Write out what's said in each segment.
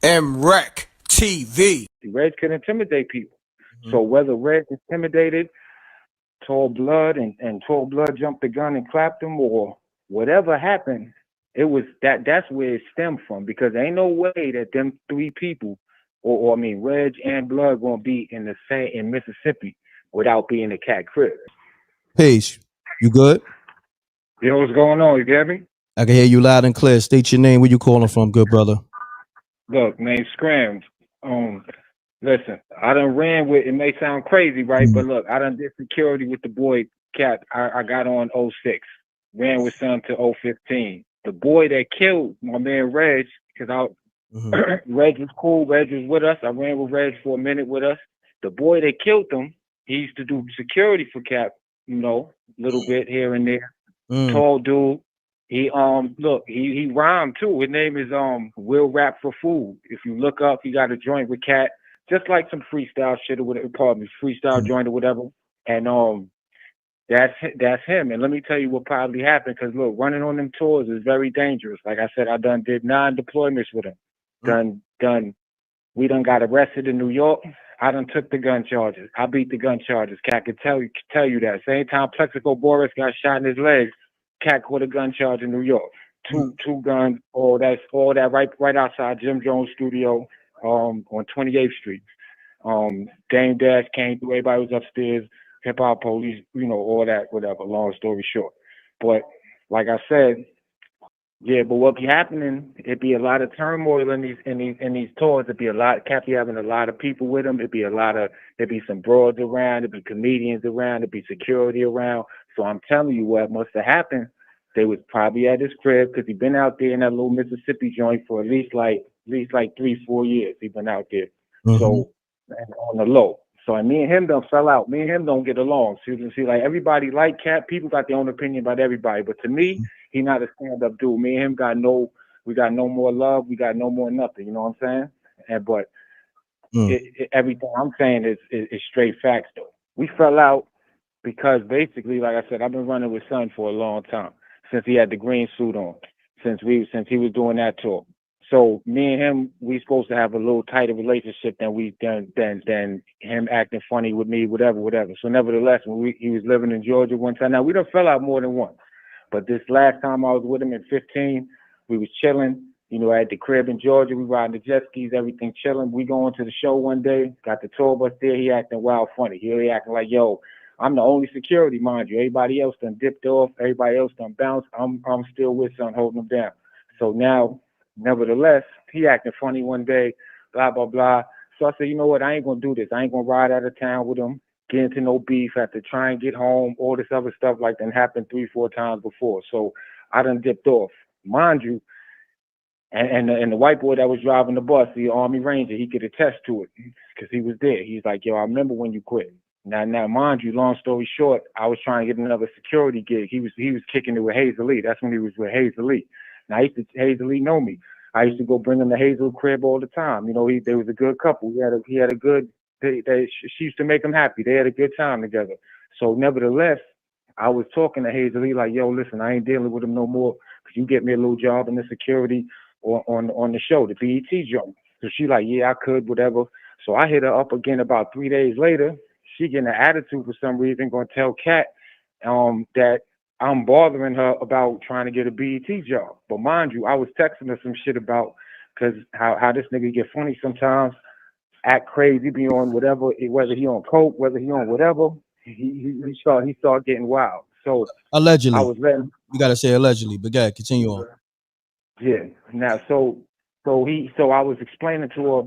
M.Reck TV. Reg could intimidate people. So whether Reg intimidated Tall Blood and Tall Blood jumped the gun and clapped him or whatever happened, it was that's where it stemmed from because ain't no way that them three people or I mean Reg and Blood gonna be in the same in Mississippi without being a Cat crib. Peace. You good? You know what's going on, you get me? I can hear you loud and clear. State your name. Where you calling from, good brother? Look, name Scramz. Listen, I done ran with it may sound crazy, right? But look, I done did security with the boy Katt. I got on '06. Ran with son to '15. The boy that killed my man Reg, because Reg was cool, Reg was with us. I ran with Reg for a minute with us. The boy that killed him, he used to do security for Katt, you know, a little bit here and there. Tall dude. He look, he rhymed too. His name is Will Rap for Food. If you look up, he got a joint with Katt, just like some freestyle shit or whatever, pardon me, freestyle joint or whatever. And that's him. And let me tell you what probably happened, because look, running on them tours is very dangerous. Like I said, I did 9 deployments with him. We done got arrested in New York. I done took the gun charges. I beat the gun charges. Katt could tell you that. Same time Plexico Boris got shot in his legs, Katt caught a gun charge in New York. Two guns, all that right outside Jim Jones' studio on 28th Street. Dame Dash came through, everybody was upstairs, hip hop police, you know, all that, whatever, long story short. But like I said, yeah, but what be happening, it'd be a lot of turmoil in these tours. It'd be a lot, Katt be having a lot of people with him. It'd be some broads around, it'd be comedians around, it'd be security around. So I'm telling you what must have happened. They was probably at his crib because he been out there in that little Mississippi joint for at least like 3-4 years. He been out there. So on the low. So and me and him don't fell out. Me and him don't get along. So you can see like everybody like Katt. People got their own opinion about everybody. But to me, he not a stand-up dude. Me and him we got no more love. We got no more nothing. You know what I'm saying? But everything I'm saying is straight facts though. We fell out because basically, like I said, I've been running with Son for a long time since he had the green suit on, since he was doing that tour. So me and him, we supposed to have a little tighter relationship than him acting funny with me, whatever. So nevertheless, when he was living in Georgia one time, now we done fell out more than once, but this last time I was with him in 15, we was chilling, you know, at the crib in Georgia. We riding the jet skis, everything chilling. We going to the show one day, got the tour bus there. He acting wild funny. He acting like, yo, I'm the only security, mind you. Everybody else done dipped off. Everybody else done bounced. I'm still with Son, holding him down. So now, nevertheless, he acting funny one day, blah, blah, blah. So I said, you know what? I ain't going to do this. I ain't going to ride out of town with him, get into no beef, have to try and get home, all this other stuff like that happened 3-4 times before. So I done dipped off. Mind you, and the white boy that was driving the bus, the Army Ranger, he could attest to it because he was there. He's like, yo, I remember when you quit. Now, mind you, long story short, I was trying to get another security gig. He was kicking it with Hazel Lee. That's when he was with Hazel Lee. Now, Hazel Lee know me. I used to go bring him to Hazel crib all the time. You know, they was a good couple. He had a good. She used to make him happy. They had a good time together. So, nevertheless, I was talking to Hazel Lee like, yo, listen, I ain't dealing with him no more. Could you get me a little job in the security or on the show, the BET joint? So she like, yeah, I could, whatever. So I hit her up again about 3 days later. She getting an attitude for some reason, gonna tell Katt that I'm bothering her about trying to get a BET job. But mind you, I was texting her some shit about because how this nigga get funny sometimes, act crazy, be on whatever, whether he on coke, whether he on whatever, he start getting wild. So allegedly, I was letting you gotta say allegedly, but go ahead, continue on. yeah. Now so I was explaining to her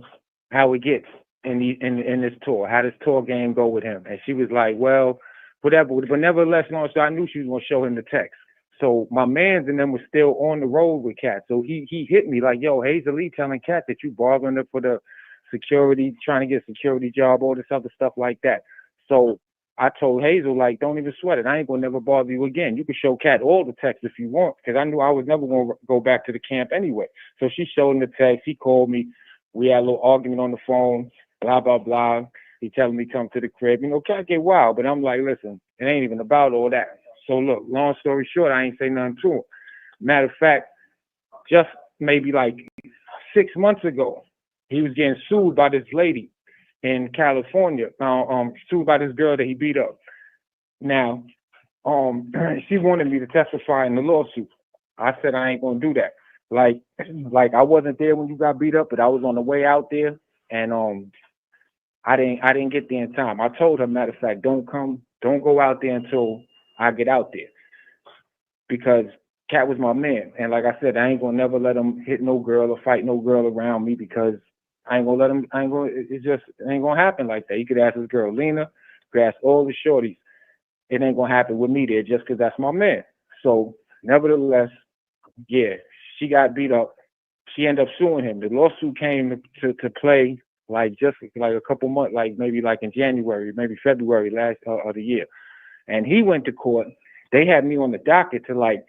how it gets in this tour, how this tour game go with him. And she was like, well, whatever. But nevertheless, so I knew she was gonna show him the text. So my mans and them was still on the road with Katt. So he hit me like, yo, Hazel Lee telling Katt that you bothering her for the security, trying to get a security job, all this other stuff like that. So I told Hazel, like, don't even sweat it. I ain't gonna never bother you again. You can show Katt all the texts if you want, because I knew I was never gonna go back to the camp anyway. So she showed him the text. He called me. We had a little argument on the phone. Blah blah blah. He telling me come to the crib. You know, Katt get wild, but I'm like, listen, it ain't even about all that. So look, long story short, I ain't say nothing to him. Matter of fact, just maybe like 6 months ago, he was getting sued by this lady in California. Sued by this girl that he beat up. Now, she wanted me to testify in the lawsuit. I said I ain't gonna do that. Like I wasn't there when you got beat up, but I was on the way out there, and I didn't get there in time. I told her, matter of fact, don't go out there until I get out there, because Katt was my man, and like I said, I ain't gonna never let him hit no girl or fight no girl around me, because I ain't gonna let him. It ain't gonna happen like that. You could ask this girl Lena, you could ask all the shorties. It ain't gonna happen with me there just because that's my man. So nevertheless, yeah, she got beat up. She ended up suing him. The lawsuit came to play like just like a couple months, like maybe like in January, maybe February last of the year. And he went to court. They had me on the docket to like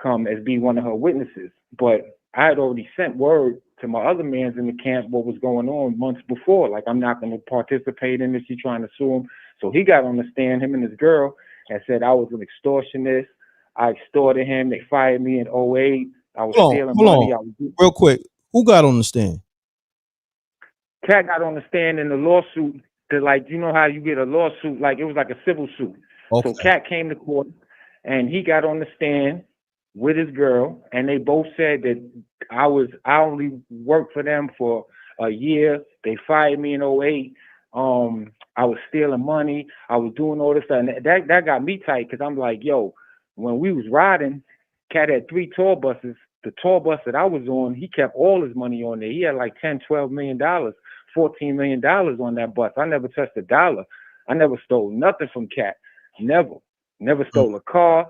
come as be one of her witnesses. But I had already sent word to my other mans in the camp what was going on months before. Like, I'm not going to participate in this. She's trying to sue him. So he got on the stand, him and his girl, and said I was an extortionist. I extorted him. They fired me in '08. I was stealing money. Real quick. Who got on the stand? Katt got on the stand in the lawsuit. That, like, you know how you get a lawsuit, like it was like a civil suit. Okay. So Katt came to court, and he got on the stand with his girl, and they both said that I only worked for them for a year. They fired me in '08. I was stealing money. I was doing all this stuff. And that got me tight, because I'm like, yo, when we was riding, Katt had 3 tour buses. The tour bus that I was on, he kept all his money on there. He had like $10, $12 million, $14 million on that bus. I never touched a dollar. I never stole nothing from Katt. Never stole a car.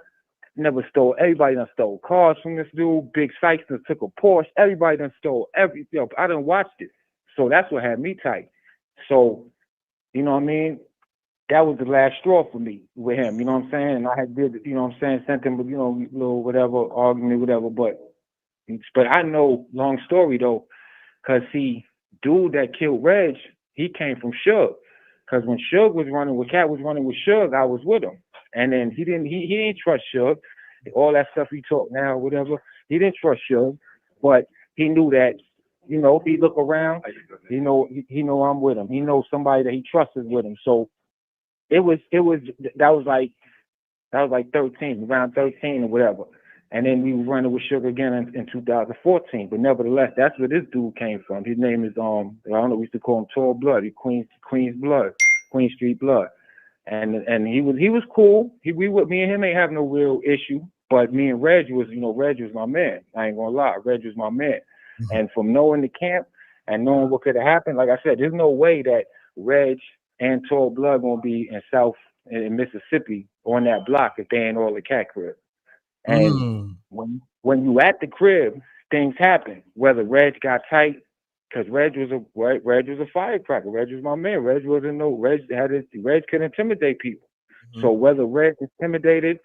Never stole. Everybody done stole cars from this dude. Big Sykes done took a Porsche. Everybody done stole everything. I done watched it. So that's what had me tight. So, you know what I mean? That was the last straw for me with him. You know what I'm saying? And I had did, you know what I'm saying, sent him, you know, little whatever, argument, whatever. But I know, long story though, because dude that killed Reg, he came from Suge. Because when Suge was running, when Katt was running with Suge, I was with him. And then he didn't trust Suge. All that stuff he talk now, whatever, he didn't trust Suge. But he knew that, you know, if he look around, he know I'm with him. He knows somebody that he trusts is with him. So that was like 13, around 13 or whatever. And then we were running with Suge again in 2014. But nevertheless, that's where this dude came from. His name is I don't know, we used to call him Tall Blood. He Queens Blood, Queen Street Blood. And he was cool. Me and him ain't have no real issue. But me and Reg was my man. I ain't gonna lie, Reg was my man. Mm-hmm. And from knowing the camp and knowing what could have happened, like I said, there's no way that Reg and Tall Blood gonna be in Mississippi on that block if they ain't all at Katt crib. And when you at the crib, things happen. Whether Reg got tight, because Reg was a firecracker. Reg was my man. Reg could intimidate people. Mm-hmm. So whether Reg intimidated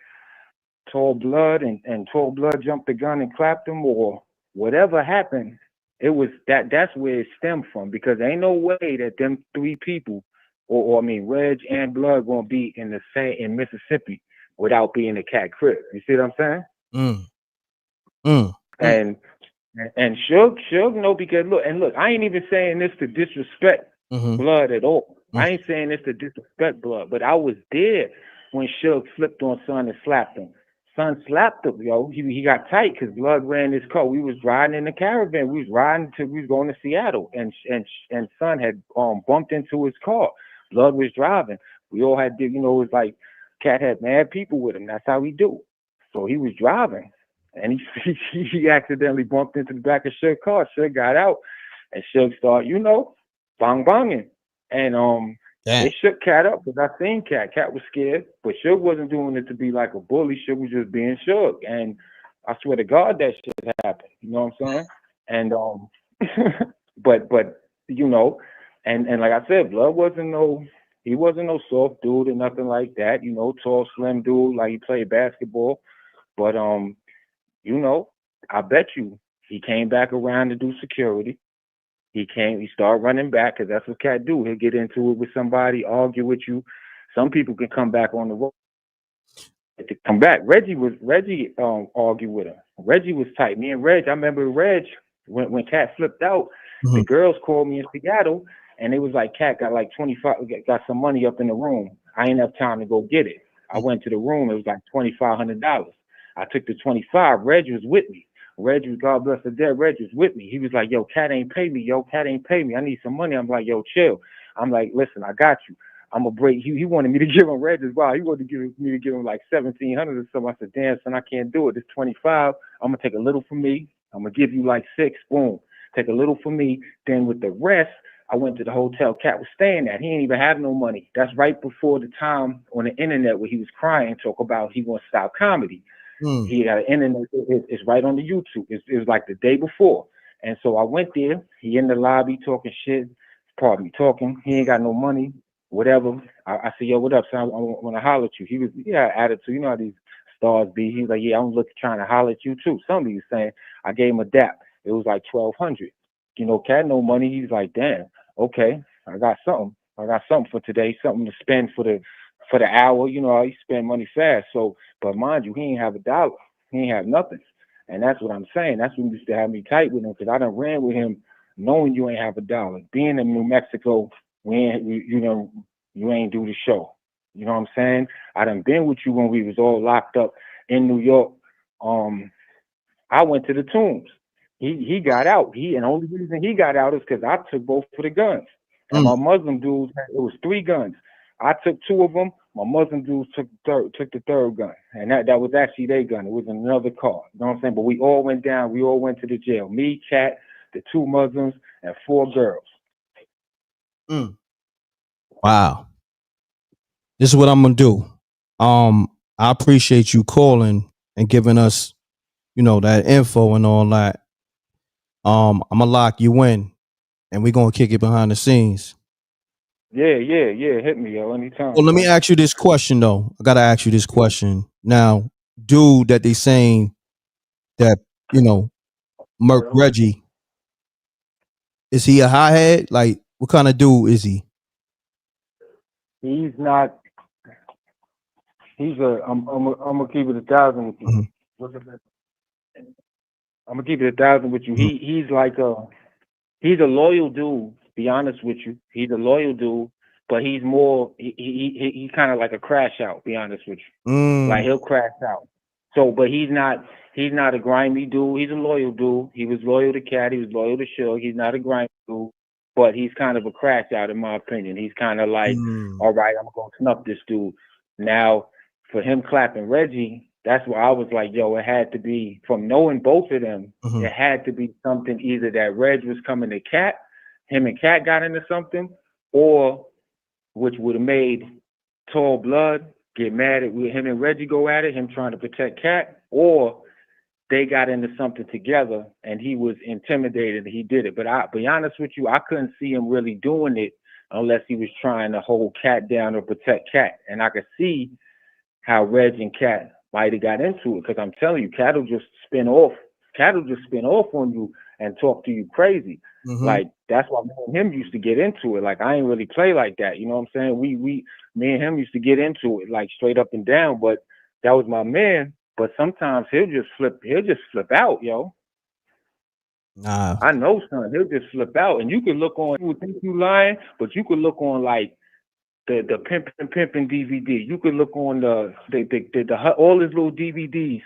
Tall Blood and Tall Blood jumped the gun and clapped him, or whatever happened, it was that's where it stemmed from. Because ain't no way that them 3 people, Reg and Blood gonna be in Mississippi without being a Katt crib. You see what I'm saying? And Suge know, because look, I ain't even saying this to disrespect Blood at all. I ain't saying this to disrespect Blood, but I was there when Suge flipped on Son and slapped him. Son slapped him, yo. He got tight because Blood ran his car. We was riding in the caravan. We was riding till we was going to Seattle, and Son had bumped into his car. Blood was driving. We all had, it was like Katt had mad people with him. That's how he do. So he was driving, and he accidentally bumped into the back of Suge's car. Suge got out, and Suge started, bang banging, and it shook Katt up, because I seen Katt. Katt was scared, but Suge wasn't doing it to be like a bully. Suge was just being Suge, and I swear to God that shit happened. You know what I'm saying? And but and like I said, Blood wasn't no soft dude or nothing like that. Tall, slim dude, like he played basketball. But I bet you he came back around to do security. He started running back, because that's what Katt do. He'll get into it with somebody, argue with you. Some people can come back on the road. To come back, Reggie argued with him. Reggie was tight. Me and Reg, I remember Reg when Katt flipped out. The girls called me in Seattle, and they was like, Katt got like 25, got some money up in the room. I ain't have time to go get it. I went to the room. It was like $2,500. I took the 25. Reg was with me. Reg was, God bless the dead, Reg was with me. He was like, yo, Katt ain't pay me. Yo, Katt ain't pay me. I need some money. I'm like, yo, chill. I'm like, listen, I got you. I'm gonna break. He wanted me to give him Reg as well. He wanted me to give him like 1,700 or something. I said, damn, son, I can't do it. It's 25. I'm gonna take a little for me. I'm gonna give you like 6. Boom. Take a little for me. Then with the rest, I went to the hotel Katt was staying at. He ain't even have no money. That's right before the time on the internet where he was crying, talk about he wants to stop comedy. He got an internet. It's right on the YouTube. It was like the day before. And so I went there. He in the lobby talking shit. Pardon me, talking. He ain't got no money. Whatever. I said, yo, what up, son? I want to holler at you. He was, attitude. You know how these stars be. He was like, yeah, I'm trying to holler at you too. Somebody was saying, I gave him a dap. It was like 1,200. You know, Katt no money. He's like, damn, okay, I got something. I got something for today, something to spend for the hour. You know, he spend money fast. So, but mind you, he ain't have $1. He ain't have nothing. And that's what I'm saying. That's what used to have me tight with him, because I done ran with him knowing you ain't have $1. Being in New Mexico, you ain't do the show. You know what I'm saying? I done been with you when we was all locked up in New York. I went to the Tombs. He got out. And the only reason he got out is because I took both of the guns. And my Muslim dudes, it was 3 guns. I took 2 of them. My Muslim dudes took the third gun. And that was actually their gun. It was another car. You know what I'm saying? But we all went down. We all went to the jail. Me, Katt, the 2 Muslims, and 4 girls. Wow. This is what I'm gonna do. I appreciate you calling and giving us, that info and all that. I'm gonna lock you in, and we're gonna kick it behind the scenes. Yeah. Hit me, yo, anytime. Well, let me ask you this question though. I gotta ask you this question. Now, dude that they saying that, M.Reck Reggie, is he a hothead? Like, what kind of dude is he? He's not. I'm gonna keep it 1,000 with you. I'm gonna keep it 1,000 with you. He's like he's a loyal dude. Be honest with you, he's a loyal dude, but he's more. He's kind of like a crash out. Be honest with you, like he'll crash out. So, but he's not a grimy dude. He's a loyal dude. He was loyal to Katt. He was loyal to Suge. He's not a grimy dude, but he's kind of a crash out in my opinion. He's kind of like, all right, I'm gonna snuff this dude. Now, for him clapping Reggie, that's where I was like, yo, it had to be, from knowing both of them, it had to be something either that Reg was coming to Katt, him and Katt got into something, or which would have made Tall Blood get mad at him and Reggie go at it, him trying to protect Katt, or they got into something together and he was intimidated and he did it. But I'll be honest with you, I couldn't see him really doing it unless he was trying to hold Katt down or protect Katt. And I could see how Reg and Katt might have got into it, because I'm telling you, Katt will just spin off on you and talk to you crazy. Like, that's why me and him used to get into it. Like, I ain't really play like that. You know what I'm saying? Me and him used to get into it, like, straight up and down. But that was my man. But sometimes he'll just flip out, yo. Nah. I know, son. He'll just flip out. And you could look on, you would think you lying, but you could look on, like, the Pimpin' DVD. You could look on the all his little DVDs.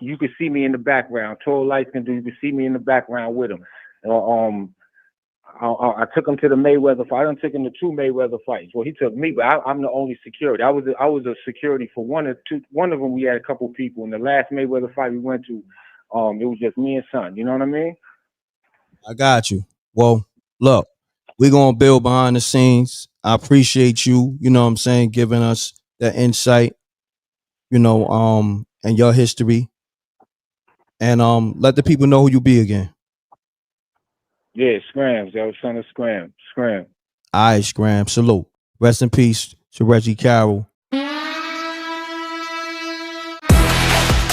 You could see me in the background. Tall Lights can do. You could see me in the background with him. I took him to the Mayweather fight. I done took him to 2 Mayweather fights. Well, he took me, but I'm the only security. I was a security for one of them. We had a couple people. In the last Mayweather fight we went to, it was just me and son. You know what I mean? I got you. Well, look, we're gonna build behind the scenes. I appreciate you, you know what I'm saying, giving us that insight, and your history. And let the people know who you be again. Yeah, Scramz. That was son of Scram. Scram. All right, Scram. Salute. Rest in peace to Reggie Carroll. All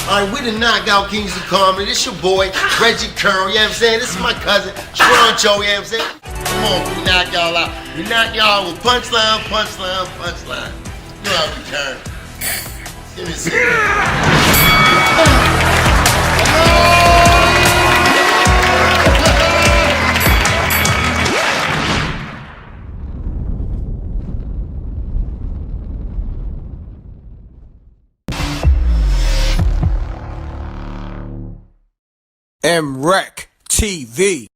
right, we the Knockout Kings of Comedy. This your boy, Reggie Carroll, you know what I'm saying? This is my cousin, Scranz, you know what I'm saying? Come on, we knock y'all out. We knock y'all with punchline. You know how we turn. Give me a second. M.Reck TV.